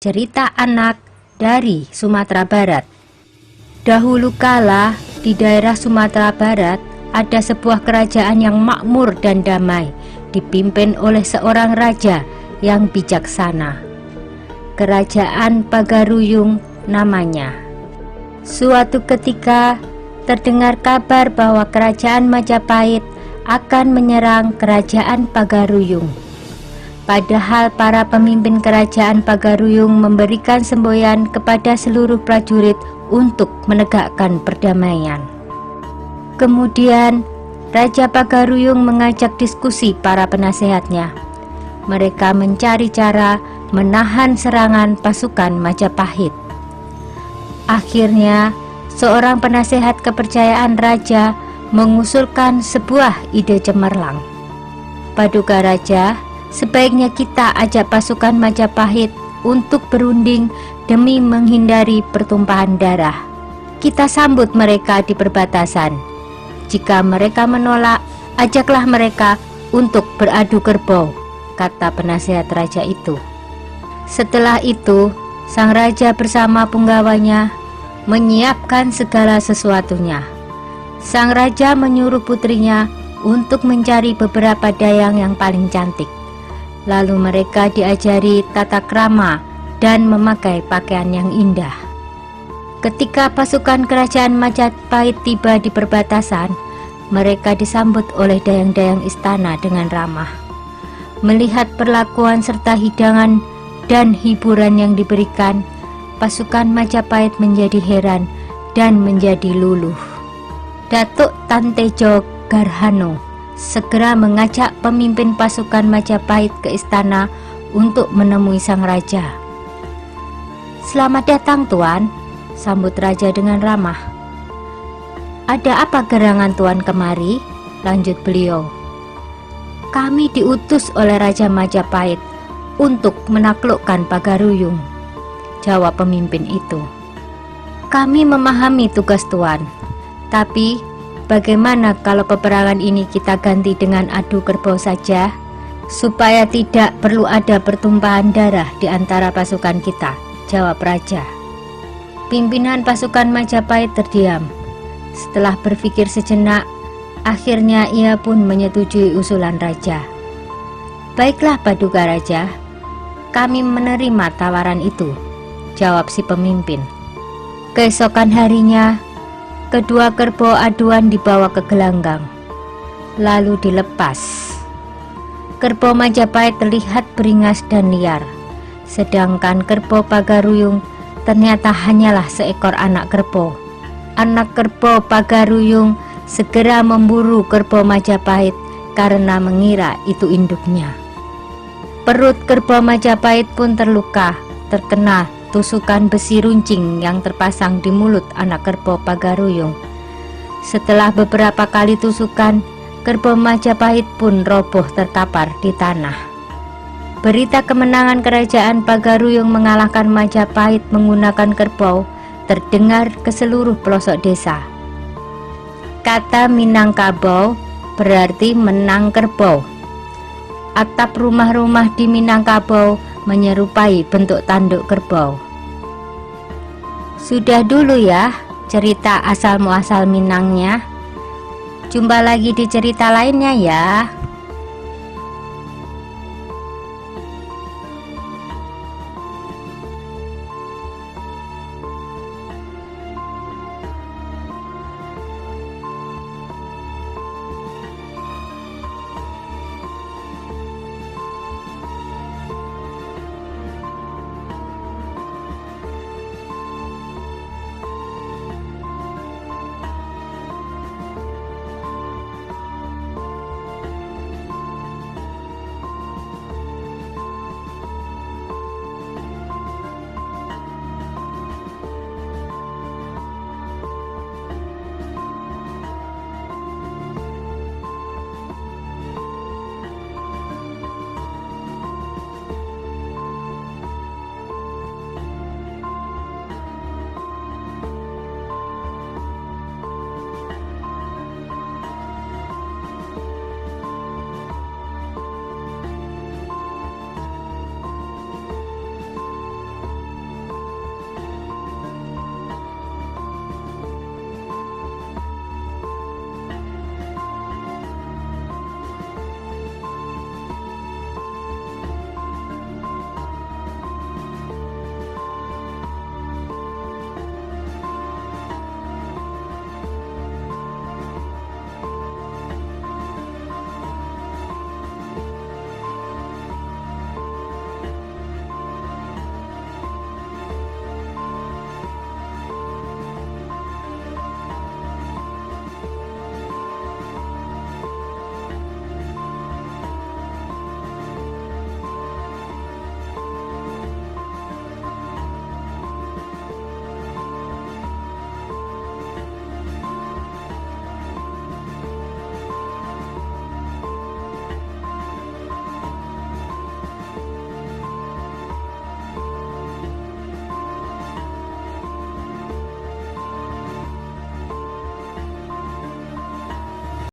cerita anak dari Sumatera Barat. Dahulu kala di daerah Sumatera Barat ada sebuah kerajaan yang makmur dan damai, dipimpin oleh seorang raja yang bijaksana. Kerajaan Pagaruyung namanya. Suatu ketika terdengar kabar bahwa kerajaan Majapahit akan menyerang kerajaan Pagaruyung. Padahal para pemimpin kerajaan Pagaruyung memberikan semboyan kepada seluruh prajurit untuk menegakkan perdamaian. Kemudian Raja Pagaruyung mengajak diskusi para penasehatnya. Mereka mencari cara menahan serangan pasukan Majapahit. Akhirnya seorang penasehat kepercayaan raja mengusulkan sebuah ide cemerlang. Paduka Raja, sebaiknya kita ajak pasukan Majapahit untuk berunding demi menghindari pertumpahan darah. Kita sambut mereka di perbatasan. Jika mereka menolak, ajaklah mereka untuk beradu kerbau, kata penasehat raja itu. Setelah itu, sang raja bersama punggawanya menyiapkan segala sesuatunya. Sang raja menyuruh putrinya untuk mencari beberapa dayang yang paling cantik. Lalu mereka diajari tata krama dan memakai pakaian yang indah. Ketika pasukan kerajaan Majapahit tiba di perbatasan, mereka disambut oleh dayang-dayang istana dengan ramah. Melihat perlakuan serta hidangan dan hiburan yang diberikan, pasukan Majapahit menjadi heran dan menjadi luluh. Datuk Tantejo Garhano segera mengajak pemimpin pasukan Majapahit ke istana untuk menemui sang raja. "Selamat datang, Tuan," sambut raja dengan ramah. "Ada apa gerangan Tuan kemari?" lanjut beliau. "Kami diutus oleh Raja Majapahit untuk menaklukkan Pagaruyung," jawab pemimpin itu. "Kami memahami tugas Tuan, tapi bagaimana kalau peperangan ini kita ganti dengan adu kerbau saja, supaya tidak perlu ada pertumpahan darah di antara pasukan kita," jawab raja. Pimpinan pasukan Majapahit terdiam. Setelah berpikir sejenak, akhirnya ia pun menyetujui usulan raja. "Baiklah Paduka Raja, kami menerima tawaran itu," jawab si pemimpin. Keesokan harinya, kedua kerbau aduan dibawa ke gelanggang, lalu dilepas. Kerbau Majapahit terlihat beringas dan liar, sedangkan kerbau Pagaruyung ternyata hanyalah seekor anak kerbau. Anak kerbau Pagaruyung segera memburu kerbau Majapahit karena mengira itu induknya. Perut kerbau Majapahit pun terluka, terkena tusukan besi runcing yang terpasang di mulut anak kerbau Pagaruyung. Setelah beberapa kali tusukan, kerbau Majapahit pun roboh terkapar di tanah. Berita kemenangan kerajaan Pagaruyung mengalahkan Majapahit menggunakan kerbau terdengar ke seluruh pelosok desa. Kata Minangkabau berarti menang kerbau. Atap rumah-rumah di Minangkabau menyerupai bentuk tanduk kerbau. Sudah dulu ya cerita asal muasal Minangnya. Jumpa lagi di cerita lainnya ya.